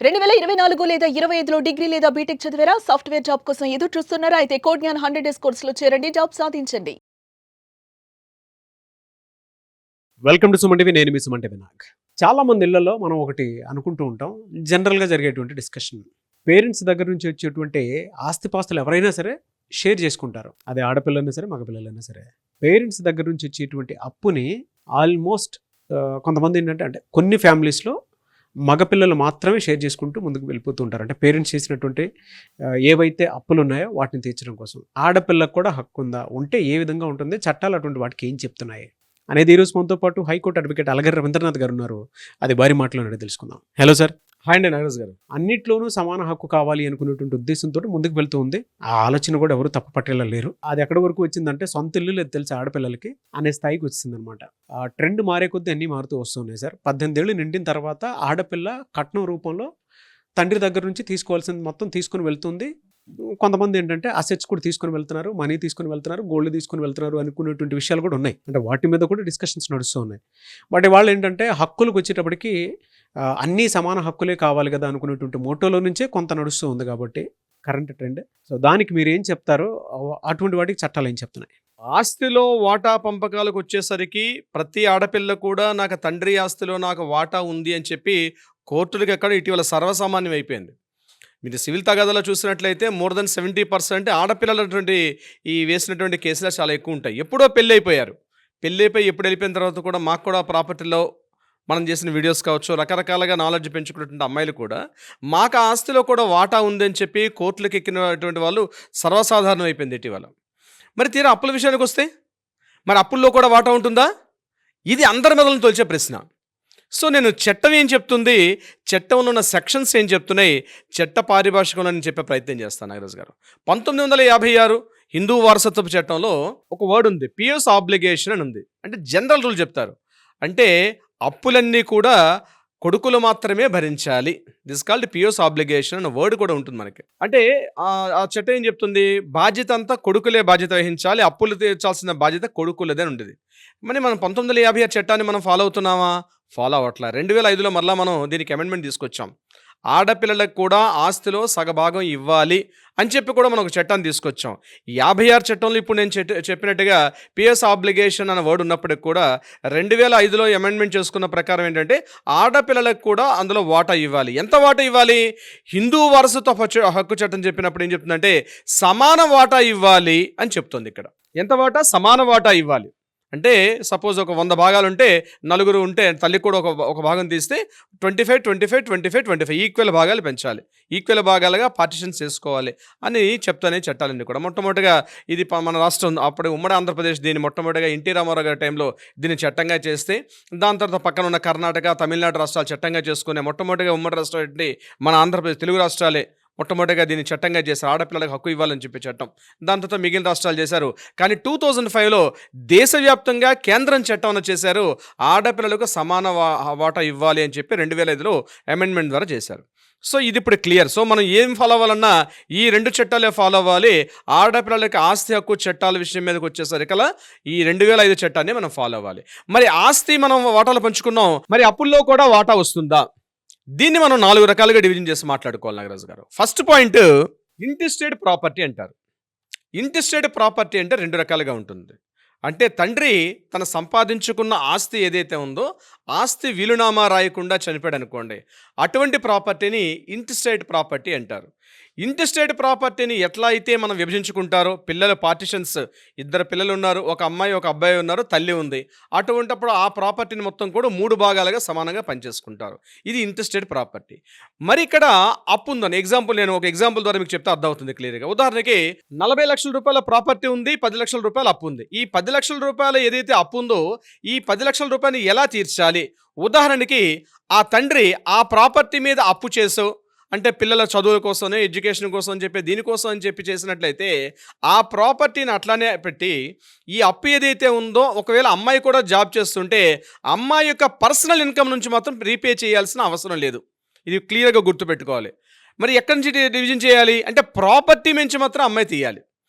2024 లేదా 25లో డిగ్రీ లేదా బీటెక్ చదివారా? సాఫ్ట్‌వేర్ జాబ్ కోసం ఎదురు చూస్తున్నారా? అయితే కోడ్ జ్ఞాన్ 100 డేస్ కోర్సులో చేరండి. జాబ్ సాధించండి. Welcome to Suman TV. నేను మీ సుమన్ టీవీ నాగ్. చాలా మంది ఇళ్లలో మనం ఒకటి అనుకుంటూ ఉంటాం. జనరల్గా జరిగేటువంటి డిస్కషన్, పేరెంట్స్ దగ్గర నుంచి వచ్చేటువంటి ఆస్తిపాస్తులు ఎవరైనా సరే షేర్ చేసుకుంటారు. అది ఆడపిల్లైనా సరే మగపిల్లలైనా సరే. పేరెంట్స్ దగ్గర నుంచి వచ్చేటువంటి అప్పుని ఆల్మోస్ట్ కొంతమంది ఏంటంటే అంటే కొన్ని ఫ్యామిలీస్లో మగపిల్లలు మాత్రమే షేర్ చేసుకుంటూ ముందుకు వెళ్ళిపోతూ ఉంటారు. అంటే పేరెంట్స్ చేసినటువంటి ఏవైతే అప్పులు ఉన్నాయో వాటిని తీర్చడం కోసం. ఆడపిల్లకు కూడా హక్కు ఉందా, ఉంటే ఏ విధంగా ఉంటుంది, చట్టాలు అటువంటి వాటికి ఏం చెప్తున్నాయి అనేది ఈరోజు మనతో పాటు హైకోర్టు అడ్వకేట్ అలగర్ర రవీంద్రనాథ్ గారు ఉన్నారు. అది వారి మాటలోనే తెలుసుకుందాం. Hello sir. హాయ్ అండి నాగరాజ్ గారు. అన్నిట్లోనూ సమాన హక్కు కావాలి అనుకునేటువంటి ఉద్దేశంతో ముందుకు వెళ్తూ ఉంది. ఆ ఆలోచన కూడా ఎవరు తప్పు పట్టేలా లేరు. అది ఎక్కడి వరకు వచ్చిందంటే సొంత ఇల్లు లేదు తెలిసి ఆడపిల్లలకి అనే స్థాయికి వచ్చిందనమాట. ఆ ట్రెండ్ మారే కొద్దీ అన్నీ మారుతూ వస్తున్నాయి సార్. 18 ఏళ్ళు నిండిన తర్వాత ఆడపిల్ల కట్నం రూపంలో తండ్రి దగ్గర నుంచి తీసుకోవాల్సింది మొత్తం తీసుకుని వెళ్తుంది. కొంతమంది ఏంటంటే అసెట్స్ కూడా తీసుకుని వెళ్తున్నారు, మనీ తీసుకుని వెళ్తున్నారు, గోల్డ్ తీసుకుని వెళ్తున్నారు అనుకునేటువంటి విషయాలు కూడా ఉన్నాయి. అంటే వాటి మీద కూడా డిస్కషన్స్ నడుస్తూ ఉన్నాయి. బట్ వాళ్ళు ఏంటంటే హక్కులకు వచ్చేటప్పటికి అన్నీ సమాన హక్కులే కావాలి కదా అనుకునేటువంటి మోటోలో నుంచే కొంత నడుస్తూ ఉంది కాబట్టి కరెంట్ ట్రెండ్. సో దానికి మీరు ఏం చెప్తారో, అటువంటి వాటికి చట్టాలు ఏం చెప్తున్నాయి? ఆస్తిలో వాటా పంపకాలకు వచ్చేసరికి ప్రతి ఆడపిల్ల కూడా నాకు తండ్రి ఆస్తిలో నాకు వాటా ఉంది అని చెప్పి కోర్టులకు ఎక్కడ ఇటీవల సర్వసామాన్యం అయిపోయింది. మీరు సివిల్ తగాదాలో చూసినట్లయితే మోర్ దెన్ 70% ఆడపిల్లలటువంటి ఈ వేసినటువంటి కేసులు చాలా ఎక్కువ ఉంటాయి. ఎప్పుడో పెళ్ళి అయిపోయారు. పెళ్ళి అయిపోయి ఎప్పుడు వెళ్ళిపోయిన తర్వాత కూడా మాకు కూడా ప్రాపర్టీలో మనం చేసిన వీడియోస్ కావచ్చు, రకరకాలుగా నాలెడ్జ్ పెంచుకున్నటువంటి అమ్మాయిలు కూడా మాకు ఆ ఆస్తిలో కూడా వాటా ఉందని చెప్పి కోర్టులకు ఎక్కినటువంటి వాళ్ళు సర్వసాధారణం అయిపోయింది ఇటీవల. మరి తీరా అప్పుల విషయానికి వస్తే మరి అప్పుల్లో కూడా వాటా ఉంటుందా? ఇది అందరి మెదలను తొలిచే ప్రశ్న. సో నేను చట్టం ఏం చెప్తుంది, చట్టంలో ఉన్న సెక్షన్స్ ఏం చెప్తున్నాయి, చట్ట పారిభాషికంలో నేను చెప్పే ప్రయత్నం చేస్తాను నాగరాజ్ గారు. 1956 హిందూ వారసత్వపు చట్టంలో ఒక వర్డ్ ఉంది, పియస్ ఆబ్లిగేషన్ అని ఉంది. అంటే జనరల్ రూల్ చెప్తారు. అంటే అప్పులన్నీ కూడా కొడుకులు మాత్రమే భరించాలి. దిస్ కాల్డ్ పియోస్ ఆబ్లిగేషన్ అనే వర్డ్ కూడా ఉంటుంది మనకి. అంటే ఆ చట్టం ఏం చెప్తుంది, బాధ్యత అంతా కొడుకులే బాధ్యత వహించాలి, అప్పులు తీర్చాల్సిన బాధ్యత కొడుకులదే ఉండేది. మరి మనం 1956 చట్టాన్ని మనం ఫాలో అవుతున్నామా? ఫాలో అవ్వట్లా. 2005లో మరలా మనం దీనికి అమెండ్మెంట్ తీసుకొచ్చాం. ఆడపిల్లలకు కూడా ఆస్తిలో సగభాగం ఇవ్వాలి అని చెప్పి కూడా మనం ఒక చట్టాన్ని తీసుకొచ్చాం. 56 చట్టంలో ఇప్పుడు నేను చెప్పినట్టుగా పిఎస్ ఆబ్లిగేషన్ అనే వర్డ్ ఉన్నప్పటికి కూడా 2005లో అమెండ్మెంట్ చేసుకున్న ప్రకారం ఏంటంటే ఆడపిల్లలకు కూడా అందులో వాటా ఇవ్వాలి. ఎంత వాటా ఇవ్వాలి? హిందూ వారసత్వ హక్కు చట్టం చెప్పినప్పుడు ఏం చెప్తుందంటే సమాన వాటా ఇవ్వాలి అని చెప్తుంది. ఇక్కడ ఎంత వాటా? సమాన వాటా ఇవ్వాలి. అంటే సపోజ్ ఒక 100 భాగాలు ఉంటే నలుగురు ఉంటే తల్లికి కూడా ఒక భాగం తీస్తే 25, 25, 25, 25 ఈక్వల్ భాగాలు పెంచాలి, ఈక్వల్ భాగాలుగా పార్టిషన్స్ చేసుకోవాలి అని చెప్తానే చట్టాలన్నీ కూడా. మొట్టమొదటిగా ఇది మన రాష్ట్రం అప్పుడు ఉమ్మడి ఆంధ్రప్రదేశ్ దీన్ని మొట్టమొదటిగా ఎన్టీ రామారావు గారి టైంలో దీన్ని చట్టంగా చేస్తే, దాని తర్వాత పక్కన ఉన్న కర్ణాటక, తమిళనాడు రాష్ట్రాలు చట్టంగా చేసుకునే మొట్టమొదటిగా ఉమ్మడి రాష్ట్రం ఏంటి మన ఆంధ్రప్రదేశ్, తెలుగు రాష్ట్రాలే మొట్టమొదటిగా దీన్ని చట్టంగా చేశారు. ఆడపిల్లలకు హక్కు ఇవ్వాలని చెప్పి చట్టం. దాని తర్వాత మిగిలిన రాష్ట్రాలు చేశారు. కానీ 2005లో దేశవ్యాప్తంగా కేంద్రం చట్టం చేశారు, ఆడపిల్లలకు సమాన వాటా ఇవ్వాలి అని చెప్పి 2005లో అమెండ్మెంట్ ద్వారా చేశారు. సో ఇది ఇప్పుడు క్లియర్. సో మనం ఏం ఫాలో అవ్వాలన్నా ఈ 2 చట్టాలే ఫాలో అవ్వాలి. ఆడపిల్లలకి ఆస్తి హక్కు చట్టాల విషయం మీదకి వచ్చేసరికలా ఈ 2005 చట్టాన్ని మనం ఫాలో అవ్వాలి. మరి ఆస్తి మనం వాటాలు పంచుకున్నాం, మరి అప్పుల్లో కూడా వాటా వస్తుందా? దీన్ని మనం 4 రకాలుగా డివిజన్ చేసి మాట్లాడుకోవాలి నాగరాజు గారు. ఫస్ట్ పాయింట్ ఇంటెస్టేట్ ప్రాపర్టీ అంటారు. ఇంటెస్టేట్ ప్రాపర్టీ అంటే 2 రకాలుగా ఉంటుంది. అంటే తండ్రి తన సంపాదించుకున్న ఆస్తి ఏదైతే ఉందో ఆస్తి వీలునామా రాయకుండా చనిపోయాడు అనుకోండి, అటువంటి ప్రాపర్టీని ఇంటెస్టేట్ ప్రాపర్టీ అంటారు. ఇంటెస్టేట్ ప్రాపర్టీని ఎట్లా అయితే మనం విభజించుకుంటారో, పిల్లల పార్టిషన్స్, 2 పిల్లలు ఉన్నారు, ఒక అమ్మాయి ఒక అబ్బాయి ఉన్నారు, తల్లి ఉంది, అటువంటిప్పుడు ఆ ప్రాపర్టీని మొత్తం కూడా 3 భాగాలుగా సమానంగా పనిచేసుకుంటారు. ఇది ఇంటెస్టేట్ ప్రాపర్టీ. మరి ఇక్కడ అప్పు ఉందని నేను ఒక ఎగ్జాంపుల్ ద్వారా మీకు చెప్తే అర్థమవుతుంది క్లియర్గా. ఉదాహరణకి 40 లక్షల రూపాయల ప్రాపర్టీ ఉంది, 10 లక్షల రూపాయల అప్పు ఉంది. ఈ 10 లక్షల రూపాయలు ఏదైతే అప్పు ఉందో ఈ 10 లక్షల రూపాయలు ఎలా తీర్చాలి? ఉదాహరణకి ఆ తండ్రి ఆ ప్రాపర్టీ మీద అప్పు చేసో, అంటే పిల్లల చదువుల కోసం, ఎడ్యుకేషన్ కోసం అని చెప్పి దీనికోసం అని చెప్పి చేసినట్లయితే ఆ ప్రాపర్టీని అట్లానే పెట్టి ఈ అప్పు ఏదైతే ఉందో, ఒకవేళ అమ్మాయి కూడా జాబ్ చేస్తుంటే అమ్మాయి యొక్క పర్సనల్ ఇన్కమ్ నుంచి మాత్రం రీపే చేయాల్సిన అవసరం లేదు. ఇది క్లియర్గా గుర్తుపెట్టుకోవాలి. మరి ఎక్కడి నుంచి డివిజన్ చేయాలి అంటే ప్రాపర్టీ నుంచి మాత్రం అమ్మాయి తీయాలి.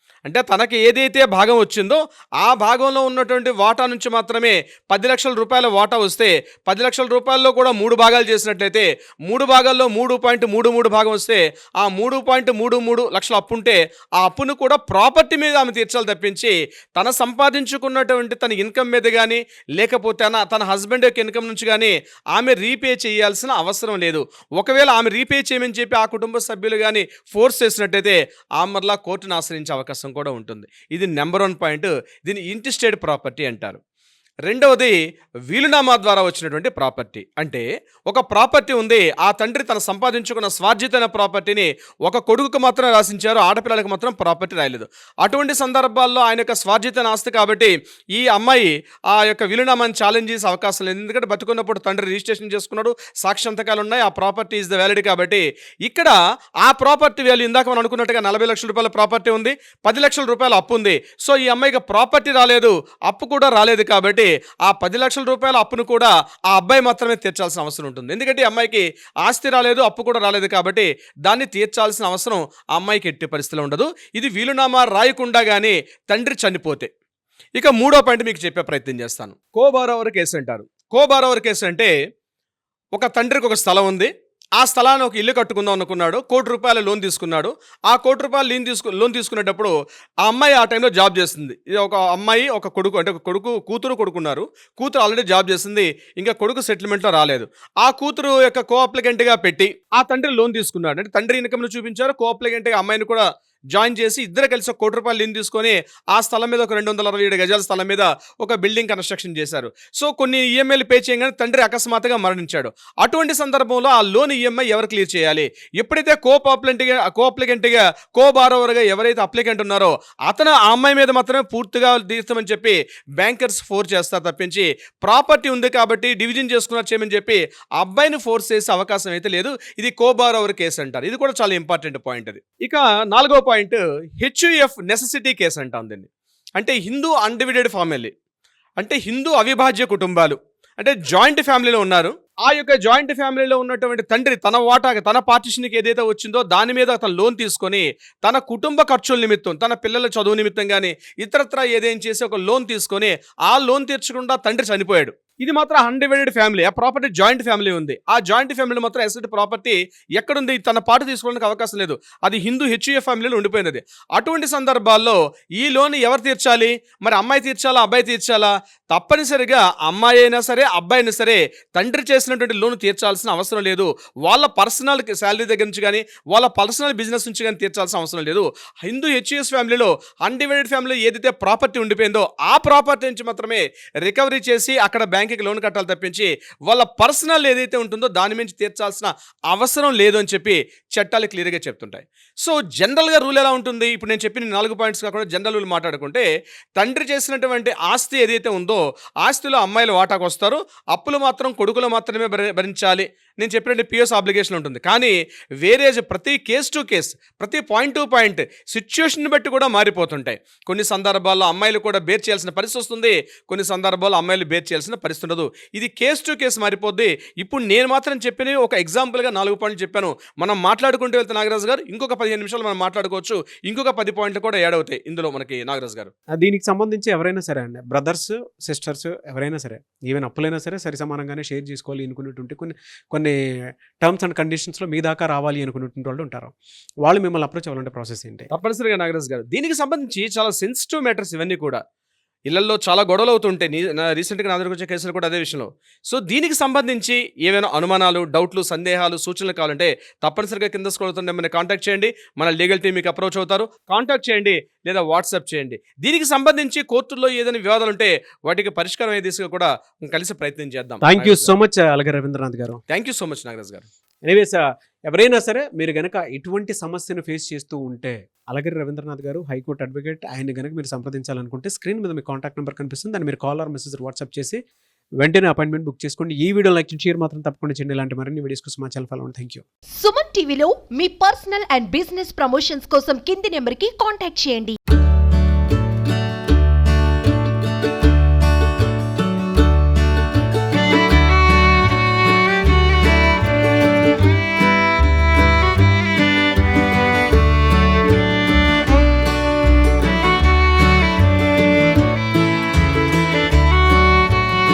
అంటే తనకి ఏదైతే భాగం వచ్చిందో ఆ భాగంలో ఉన్నటువంటి వాటా నుంచి మాత్రమే 10 లక్షల రూపాయల వాటా వస్తే 10 లక్షల రూపాయల్లో కూడా 3 భాగాలు చేసినట్లయితే 3 భాగాల్లో 3.33 భాగం వస్తే ఆ 3.33 లక్షల అప్పు ఉంటే ఆ అప్పును కూడా ప్రాపర్టీ మీద ఆమె తీర్చాలి తప్పించి తన సంపాదించుకున్నటువంటి తన ఇన్కమ్ మీద కానీ లేకపోతే తన హస్బెండ్ యొక్క ఇన్కమ్ నుంచి కానీ ఆమె రీపే చేయాల్సిన అవసరం లేదు. ఒకవేళ ఆమె రీపే చేయమని చెప్పి ఆ కుటుంబ సభ్యులు కానీ ఫోర్స్ చేసినట్టయితే ఆమె కోర్టును ఆశ్రయించే అవకాశం కూడా ఉంటుంది. ఇది నెంబర్ 1 పాయింట్. దీన్ని ఇంటిస్టేట్ ప్రాపర్టీ అంటారు. రెండవది వీలునామా ద్వారా వచ్చినటువంటి ప్రాపర్టీ. అంటే ఒక ప్రాపర్టీ ఉంది, ఆ తండ్రి తన సంపాదించుకున్న స్వార్జితమైన ప్రాపర్టీని ఒక కొడుకుకు మాత్రం రాసించారు, ఆడపిల్లలకు మాత్రం ప్రాపర్టీ రాయలేదు. అటువంటి సందర్భాల్లో ఆయన యొక్క స్వార్జితమైన ఆస్తి కాబట్టి ఈ అమ్మాయి ఆ యొక్క వీలునామాని ఛాలెంజ్ చేసే అవకాశం లేదు. ఎందుకంటే బతుకున్నప్పుడు తండ్రి రిజిస్ట్రేషన్ చేసుకున్నాడు, సాక్ష్యంతకాలు ఉన్నాయి, ఆ ప్రాపర్టీ ఈజ్ ద వ్యాలిడ్. కాబట్టి ఇక్కడ ఆ ప్రాపర్టీ వాల్యూ ఇందాక మనం అనుకున్నట్టుగా 40 లక్షల రూపాయల ప్రాపర్టీ ఉంది, 10 లక్షల రూపాయల అప్పు ఉంది. సో ఈ అమ్మాయికి ప్రాపర్టీ రాలేదు, అప్పు కూడా రాలేదు. కాబట్టి ఆ 10 లక్షల రూపాయల అప్పును కూడా ఆ అబ్బాయి మాత్రమే తీర్చాల్సిన అవసరం ఉంటుంది. ఎందుకంటే ఈ అమ్మాయికి ఆస్తి రాలేదు, అప్పు కూడా రాలేదు. కాబట్టి దాన్ని తీర్చాల్సిన అవసరం ఆ అమ్మాయికి ఎట్టి పరిస్థితిలో ఉండదు. ఇది వీలునామా రాయకుండా కానీ తండ్రి చనిపోతే. ఇక 3వ పాయింట్ మీకు చెప్పే ప్రయత్నం చేస్తాను. కో-బారోవర్ కేసు అంటారు. కో-బారోవర్ కేసు అంటే ఒక తండ్రికి ఒక స్థలం ఉంది, ఆ స్థలాన్ని ఒక ఇల్లు కట్టుకుందాం అనుకున్నాడు, ₹1,00,00,000 లోన్ తీసుకున్నాడు. ఆ ₹1,00,00,000 లోన్ తీసుకునేటప్పుడు ఆ అమ్మాయి ఆ టైంలో జాబ్ చేస్తుంది. ఇది ఒక అమ్మాయి ఒక కొడుకు, అంటే ఒక కూతురు కొడుకున్నారు. కూతురు ఆల్రెడీ జాబ్ చేస్తుంది, ఇంకా కొడుకు సెటిల్మెంట్లో రాలేదు. ఆ కూతురు యొక్క కో అప్లికెంట్గా పెట్టి ఆ తండ్రి లోన్ తీసుకున్నాడు. అంటే తండ్రి ఇన్కమ్ను చూపించారు, కో అప్లికెంట్గా అమ్మాయిని కూడా జాయిన్ చేసి ఇద్దరు కలిసి ₹1,00,00,000 లోన్ తీసుకొని ఆ స్థలం మీద ఒక 267 గజాల స్థలం మీద ఒక బిల్డింగ్ కన్స్ట్రక్షన్ చేశారు. సో కొన్ని ఈఎంఐలు పే చేయగానే తండ్రి అకస్మాత్తుగా మరణించాడు. అటువంటి సందర్భంలో ఆ లోన్ ఈఎంఐ ఎవరు క్లియర్ చేయాలి? ఎప్పుడైతే కో అప్లికెంట్గా కో-బారోవర్గా ఎవరైతే అప్లికెంట్ ఉన్నారో అతను ఆ అమ్మాయి మీద మాత్రమే పూర్తిగా తీర్చమని చెప్పి బ్యాంకర్స్ ఫోర్స్ చేస్తారు తప్పించి ప్రాపర్టీ ఉంది కాబట్టి డివిజన్ చేసుకున్నారు చేయమని చెప్పి ఆ అబ్బాయిని ఫోర్స్ చేసే అవకాశం అయితే లేదు. ఇది కో-బారోవర్ కేసు అంటారు. ఇది కూడా చాలా ఇంపార్టెంట్ పాయింట్. అది ఇక 4వ పాయింట్ HUF నెసెసిటీ కేసు అంటాం దీన్ని. అంటే హిందూ అన్డివిడెడ్ ఫ్యామిలీ, అంటే హిందూ అవిభాజ్య కుటుంబాలు, అంటే జాయింట్ ఫ్యామిలీలో ఉన్నారు. ఆ యొక్క జాయింట్ ఫ్యామిలీలో ఉన్నటువంటి తండ్రి తన వాటాగా తన పార్టిషన్కి ఏదైతే వచ్చిందో దాని మీద తన లోన్ తీసుకొని తన కుటుంబ ఖర్చుల నిమిత్తం, తన పిల్లల చదువు నిమిత్తం కానీ ఇతరత్రా ఏదైనా చేసి ఒక లోన్ తీసుకొని ఆ లోన్ తీర్చకుండా తండ్రి చనిపోయాడు. ఇది మాత్రం అన్డివైడెడ్ ఫ్యామిలీ, ఆ ప్రాపర్టీ జాయింట్ ఫ్యామిలీ ఉంది. ఆ జాయింట్ ఫ్యామిలీ మాత్రం ఎసెట్ ప్రాపర్టీ ఎక్కడుంది, తన పాటు తీసుకోవడానికి అవకాశం లేదు. అది హిందూ HUF ఫ్యామిలీలో ఉండిపోయింది. అటువంటి సందర్భాల్లో ఈ లోన్ ఎవరు తీర్చాలి? మరి అమ్మాయి తీర్చాలా, అబ్బాయి తీర్చాలా? తప్పనిసరిగా అమ్మాయి అయినా సరే, అబ్బాయి అయినా సరే తండ్రి చేసినటువంటి లోన్ తీర్చాల్సిన అవసరం లేదు. వాళ్ళ పర్సనల్ శాలరీ దగ్గర నుంచి కానీ వాళ్ళ పర్సనల్ బిజినెస్ నుంచి కానీ తీర్చాల్సిన అవసరం లేదు. హిందూ HUF ఫ్యామిలీలో అన్డివైడెడ్ ఫ్యామిలీలో ఏదైతే ప్రాపర్టీ ఉండిపోయిందో ఆ ప్రాపర్టీ నుంచి మాత్రమే రికవరీ చేసి అక్కడ బ్యాంక్కి లోన్ కట్టాలి తప్పించి వాళ్ళ పర్సనల్ ఏదైతే ఉంటుందో దాని నుంచి తీర్చాల్సిన అవసరం లేదు అని చెప్పి చట్టాలు క్లియర్గా చెప్తుంటాయి. సో జనరల్గా రూల్ ఎలా ఉంటుంది? ఇప్పుడు నేను చెప్పిన 4 పాయింట్స్ కాకుండా జనరల్ రూల్ మాట్లాడుకుంటే తండ్రి చేసినటువంటి ఆస్తి ఏదైతే ఉందో ఆస్తిలో అమ్మాయిలు వాటాకు వస్తారు, అప్పులు మాత్రం కొడుకులు మాత్రమే భరించాలి. నేను చెప్పినట్టు పిఎస్ ఆబ్లిగేషన్ ఉంటుంది. కానీ వేరేజ్ ప్రతి కేస్ టు కేస్, ప్రతి పాయింట్ టు పాయింట్ సిచ్యువేషన్ బట్టి కూడా మారిపోతుంటాయి. కొన్ని సందర్భాల్లో అమ్మాయిలు కూడా బేర్ చేయాల్సిన పరిస్థితి వస్తుంది, కొన్ని సందర్భాల్లో అమ్మాయిలు బేర్ చేయాల్సిన పరిస్థితి ఉండదు. ఇది కేస్ టు కేస్ మారిపోద్ది. ఇప్పుడు నేను మాత్రం చెప్పిన ఒక ఎగ్జాంపుల్గా 4 పాయింట్లు చెప్పాను. మనం మాట్లాడుకుంటూ వెళ్తే నాగరాజు గారు ఇంకొక 15 నిమిషాలు మనం మాట్లాడుకోవచ్చు. ఇంకొక 10 పాయింట్లు కూడా యాడ్ అవుతాయి ఇందులో మనకి నాగరాజు గారు. దీనికి సంబంధించి ఎవరైనా సరే అండి, బ్రదర్స్ సిస్టర్స్ ఎవరైనా సరే, ఈవెన్ అప్పులైనా సరే సరి సమానంగానే షేర్ చేసుకోవాలి అనుకునేటువంటి కొన్ని టర్మ్స్ అండ్ కండిషన్స్లో మీ దాకా రావాలి అనుకునేటువంటి వాళ్ళు ఉంటారు. వాళ్ళు మిమ్మల్ని అప్రోచ్ అవ్వాలంటే ప్రాసెస్ ఏంటి? తప్పనిసరిగా నాగరాజు గారు, దీనికి సంబంధించి చాలా సెన్సిటివ్ మ్యాటర్స్ ఇవన్నీ కూడా. ఇళ్లలో చాలా గొడవలు అవుతుంటాయి. రీసెంట్గా నా దగ్గరకు వచ్చే కేసులు కూడా అదే విషయంలో. సో దీనికి సంబంధించి ఏమైనా అనుమానాలు, డౌట్లు, సందేహాలు, సూచనలు కావాలంటే తప్పనిసరిగా కింద స్క్రోల్ అవుతున్న నెంబర్ని కాంటాక్ట్ చేయండి. మన లీగల్ టీం మీకు అప్రోచ్ అవుతారు. కాంటాక్ట్ చేయండి లేదా వాట్సాప్ చేయండి. దీనికి సంబంధించి కోర్టుల్లో ఏదైనా వివాదాలు ఉంటే వాటికి పరిష్కారం అయ్యే దిశగా కూడా కలిసి ప్రయత్నం చేద్దాం. Thank you so much Alaga Ravindranath గారు. Thank you so much Nagaraj గారు. ఎనీవేస్ ఎవరైనా సరే మీరు గనక ఇటువంటి సమస్యను ఫేస్ చేస్తూ ఉంటే అలగిరి రవీంద్రనాథ్ గారు హైకోర్టు అడ్వకేట్, ఆయన గనక మీరు సంప్రదించాలనుకుంటే స్క్రీన్ మీద మీ కాంటాక్ట్ నెంబర్ కనిపిస్తుంది. దాన్ని మీరు కాల్ ఆర్ మెసేజ్ వాట్సాప్ చేసి వెంటనే అపాయింట్మెంట్ బుక్ చేసుకోండి. ఈ వీడియో లైక్ షేర్ మాత్రం తప్పకుండా చేయండి. ఇలాంటి మరిన్ని వీడియోస్ కోసం మా ఛానల్ ఫాలో అవ్వండి. Thank you. సుమన్ టీవీలో మీ పర్సనల్ అండ్ బిజినెస్ ప్రమోషన్స్ కోసం కింది నెంబర్కి కాంటాక్ట్ చేయండి.